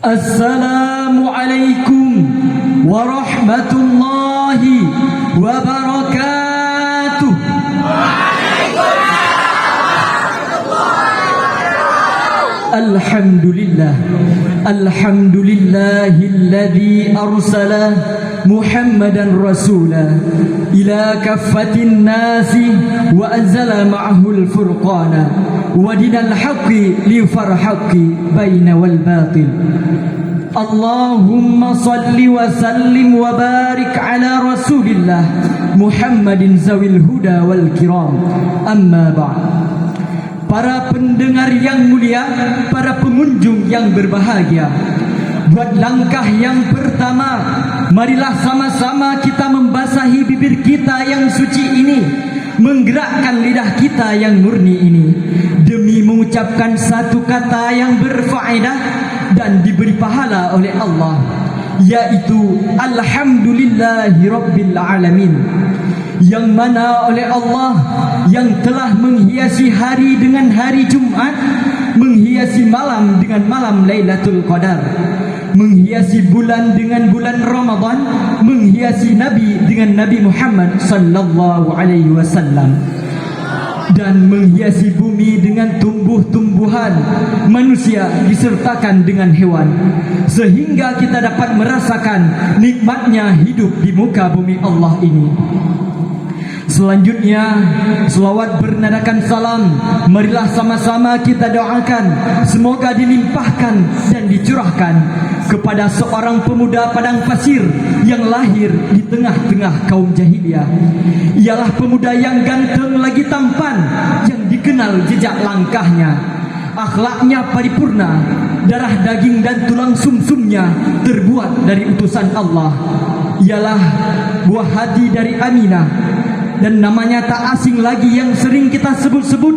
Assalamualaikum warahmatullahi wabarakatuh. Alhamdulillah, alhamdulillahilladzi arsala Muhammadan rasula ila kaffatin nasi wa anzala ma'ahul furqana wa dinal haqqi li farhaqi baina wal batil. Allahumma salli wa sallim wa barik ala rasulillah Muhammadin zawil huda wal kiram. Amma ba'd. Para pendengar yang mulia, para pengunjung yang berbahagia, buat langkah yang pertama, marilah sama-sama kita membasahi bibir kita yang suci ini, menggerakkan lidah kita yang murni ini, demi mengucapkan satu kata yang berfaedah dan diberi pahala oleh Allah, yaitu Alhamdulillahi Rabbil Alamin, yang mana oleh Allah yang telah menghiasi hari dengan hari Jumat, menghiasi malam dengan malam Lailatul Qadar, menghiasi bulan dengan bulan Ramadan, menghiasi Nabi dengan Nabi Muhammad sallallahu alaihi wasallam, dan menghiasi bumi dengan tumbuh-tumbuhan, manusia disertakan dengan hewan, sehingga kita dapat merasakan nikmatnya hidup di muka bumi Allah ini. Selanjutnya, selawat bernadakan salam, marilah sama-sama kita doakan semoga dilimpahkan dan dicurahkan kepada seorang pemuda padang pasir yang lahir di tengah-tengah kaum jahiliyah. Ialah pemuda yang ganteng lagi tampan, yang dikenal jejak langkahnya, akhlaknya paripurna, darah daging dan tulang sumsumnya terbuat dari utusan Allah. Ialah buah hati dari Aminah, dan namanya tak asing lagi yang sering kita sebut-sebut.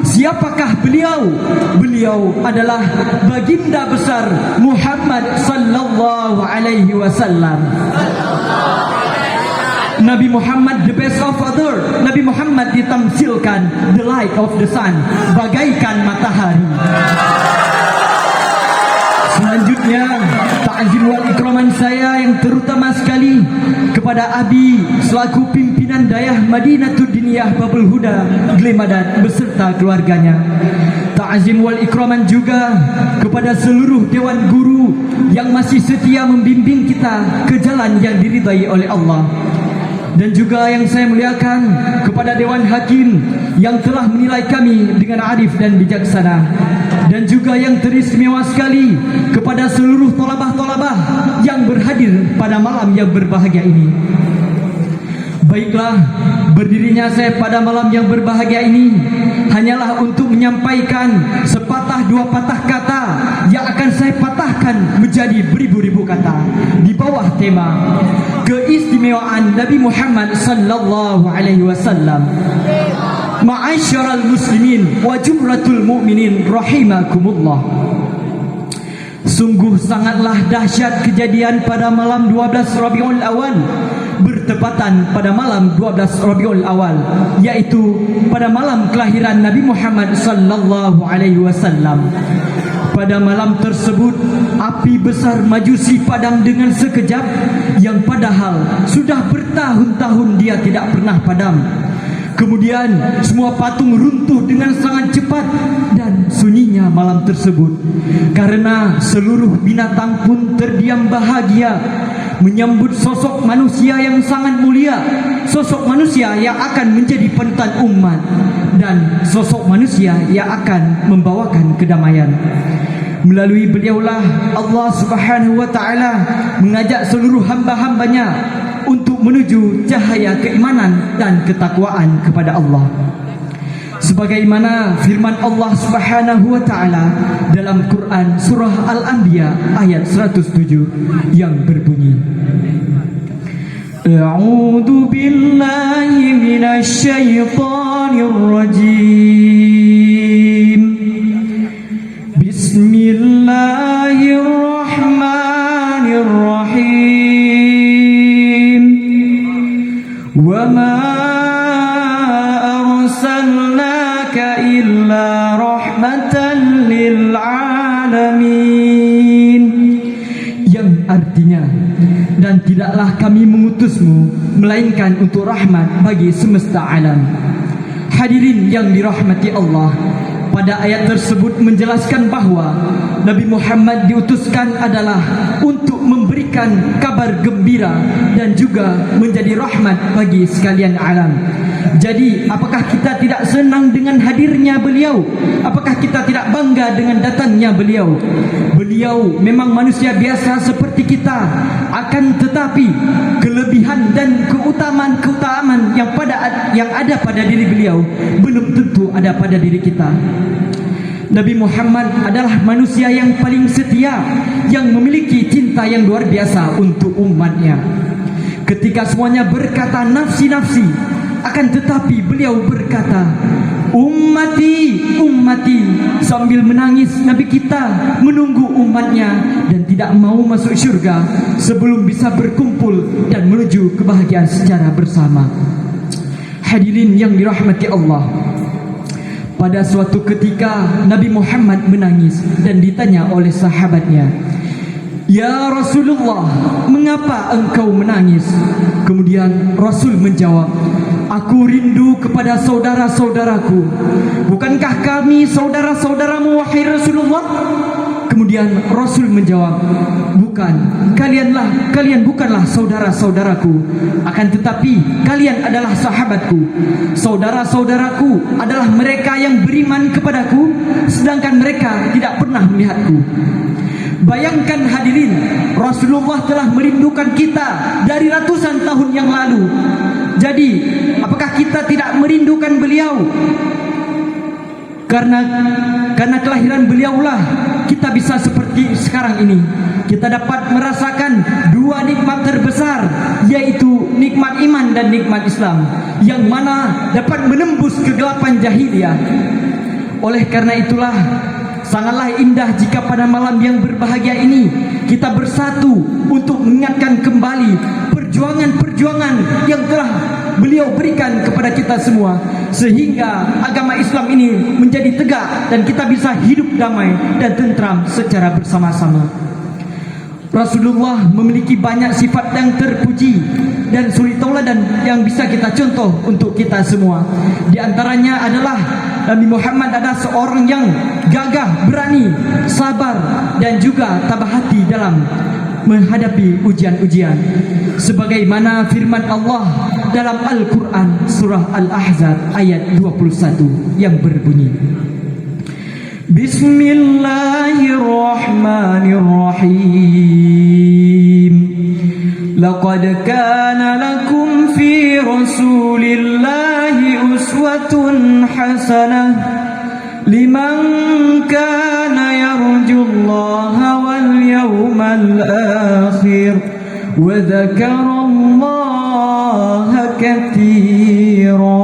Siapakah beliau? Beliau adalah baginda besar Muhammad sallallahu alaihi wasallam. Nabi Muhammad, the best of other. Nabi Muhammad ditamsilkan the light of the sun, bagaikan matahari. Selanjutnya, ta'zim wal ikraman saya yang terutama sekali kepada Abi selaku pimpinan Dayah Madinatul Diniyah Babul Huda Glemadat beserta keluarganya. Ta'zim wal ikraman juga kepada seluruh dewan guru yang masih setia membimbing kita ke jalan yang diridai oleh Allah. Dan juga yang saya muliakan kepada Dewan Hakim yang telah menilai kami dengan arif dan bijaksana. Dan juga yang teristimewa sekali kepada seluruh tolabah-tolabah yang berhadir pada malam yang berbahagia ini. Baiklah, berdirinya saya pada malam yang berbahagia ini hanyalah untuk menyampaikan sepatah dua patah kata yang akan saya patahkan menjadi beribu-ribu kata di bawah tema keistimewaan Nabi Muhammad sallallahu alaihi wasallam. Ma'asyiral muslimin wa jumratul mu'minin rahimakumullah. Sungguh sangatlah dahsyat kejadian pada malam 12 Rabiul Awal, bertepatan pada malam 12 Rabiul Awal, yaitu pada malam kelahiran Nabi Muhammad sallallahu alaihi wasallam. Pada malam tersebut, api besar Majusi padam dengan sekejap, yang padahal sudah bertahun-tahun dia tidak pernah padam. Kemudian semua patung runtuh dengan sangat cepat dan sunyinya malam tersebut, karena seluruh binatang pun terdiam bahagia menyambut sosok manusia yang sangat mulia, sosok manusia yang akan menjadi panutan umat, dan sosok manusia yang akan membawakan kedamaian. Melalui beliaulah Allah Subhanahu wa taala mengajak seluruh hamba-hambanya untuk menuju cahaya keimanan dan ketakwaan kepada Allah. Sebagaimana firman Allah Subhanahu wa taala dalam Quran surah Al-Anbiya ayat 107 yang berbunyi, A'udzu billahi minasy syaithanir rajim. Bismillahirrahmanirrahim. Wa ma arsalnaka illa rahmatan lil alamin. tidaklah kami mengutusmu melainkan untuk rahmat bagi semesta alam. Hadirin yang dirahmati Allah, pada ayat tersebut menjelaskan bahawa Nabi Muhammad diutuskan adalah untuk memberikan kabar gembira dan juga menjadi rahmat bagi sekalian alam. Jadi, apakah kita tidak senang dengan hadirnya beliau? Apakah kita tidak bangga dengan datangnya beliau? Beliau memang manusia biasa seperti kita, akan tetapi kelebihan dan keutamaan yang ada pada diri beliau belum tentu ada pada diri kita. Nabi Muhammad adalah manusia yang paling setia, yang memiliki cinta yang luar biasa untuk umatnya. Ketika semuanya berkata nafsi-nafsi, akan tetapi beliau berkata, ummati, ummati, sambil menangis. Nabi kita menunggu umatnya dan tidak mau masuk syurga sebelum bisa berkumpul dan menuju kebahagiaan secara bersama. Hadirin yang dirahmati Allah, pada suatu ketika Nabi Muhammad menangis dan ditanya oleh sahabatnya, "Ya Rasulullah, mengapa engkau menangis?" Kemudian Rasul menjawab, "Aku rindu kepada saudara-saudaraku. Bukankah kami saudara-saudaramu, wahai Rasulullah?" Kemudian Rasul menjawab, "Bukan, kalian bukanlah saudara-saudaraku, akan tetapi kalian adalah sahabatku. Saudara-saudaraku adalah mereka yang beriman kepadaku, sedangkan mereka tidak pernah melihatku." Bayangkan hadirin, Rasulullah telah merindukan kita dari ratusan tahun yang lalu. Jadi, apakah kita tidak merindukan beliau? Karena kelahiran beliaulah kita bisa seperti sekarang ini. Kita dapat merasakan dua nikmat terbesar, yaitu nikmat iman dan nikmat Islam, yang mana dapat menembus kegelapan jahiliyah. Oleh karena itulah, sangatlah indah jika pada malam yang berbahagia ini kita bersatu untuk mengingatkan kembali perjuangan-perjuangan yang telah beliau berikan kepada kita semua, sehingga agama Islam ini menjadi tegak dan kita bisa hidup damai dan tentram secara bersama-sama. Rasulullah memiliki banyak sifat yang terpuji dan suri tauladan yang bisa kita contoh untuk kita semua. Di antaranya adalah Nabi Muhammad adalah seorang yang gagah, berani, sabar dan juga tabah hati dalam menghadapi ujian-ujian. Sebagaimana firman Allah dalam Al-Quran surah Al-Ahzab ayat 21 yang berbunyi, Bismillahirrahmanirrahim. Laqad kana lakum fi Rasulillahi uswatun hasanah liman kana yarjullaha wal yawmal akhir wa dzakarallaha katsira.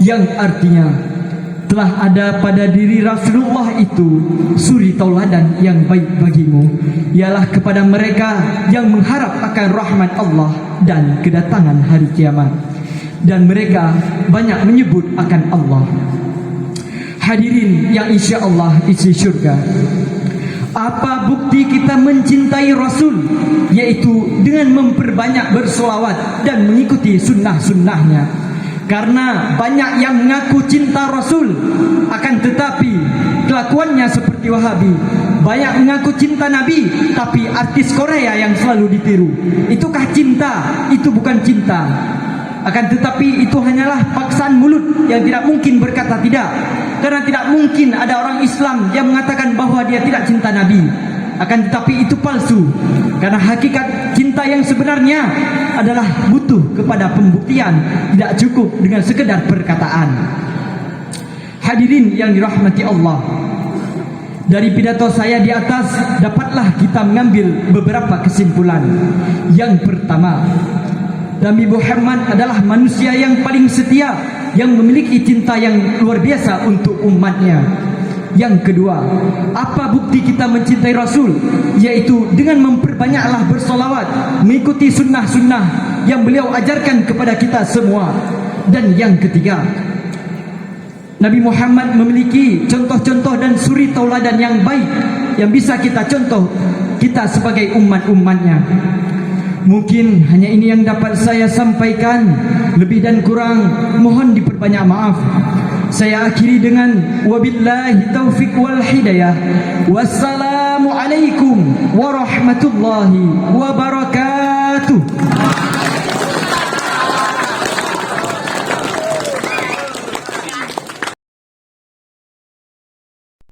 Yang artinya, telah ada pada diri Rasulullah itu suri tauladan yang baik bagimu, ialah kepada mereka yang mengharap akan rahmat Allah dan kedatangan hari kiamat, dan mereka banyak menyebut akan Allah. Hadirin yang insya Allah isi syurga, apa bukti kita mencintai Rasul? Yaitu dengan memperbanyak bersolawat dan mengikuti sunnah-sunnahnya. Karena banyak yang mengaku cinta Rasul, akan tetapi kelakuannya seperti Wahabi. Banyak mengaku cinta Nabi, tapi artis Korea yang selalu ditiru. Itukah cinta? Itu bukan cinta. Akan tetapi itu hanyalah paksaan mulut yang tidak mungkin berkata tidak. Karena tidak mungkin ada orang Islam yang mengatakan bahwa dia tidak cinta Nabi. Akan tetapi itu palsu. Karena hakikat cinta yang sebenarnya adalah butuh kepada pembuktian, tidak cukup dengan sekedar perkataan. Hadirin yang dirahmati Allah, dari pidato saya di atas dapatlah kita mengambil beberapa kesimpulan. Yang pertama, Nabi Muhammad adalah manusia yang paling setia, yang memiliki cinta yang luar biasa untuk umatnya. Yang kedua, apa bukti kita mencintai Rasul? Yaitu dengan memperbanyaklah bersolawat, mengikuti sunnah-sunnah yang beliau ajarkan kepada kita semua. Dan yang ketiga, Nabi Muhammad memiliki contoh-contoh dan suri tauladan yang baik yang bisa kita contoh kita sebagai umat-umatnya. Mungkin hanya ini yang dapat saya sampaikan. Lebih dan kurang mohon diperbanyak maaf. Saya akhiri dengan wabillahi taufiq wal hidayah. Wassalamualaikum warahmatullahi wabarakatuh.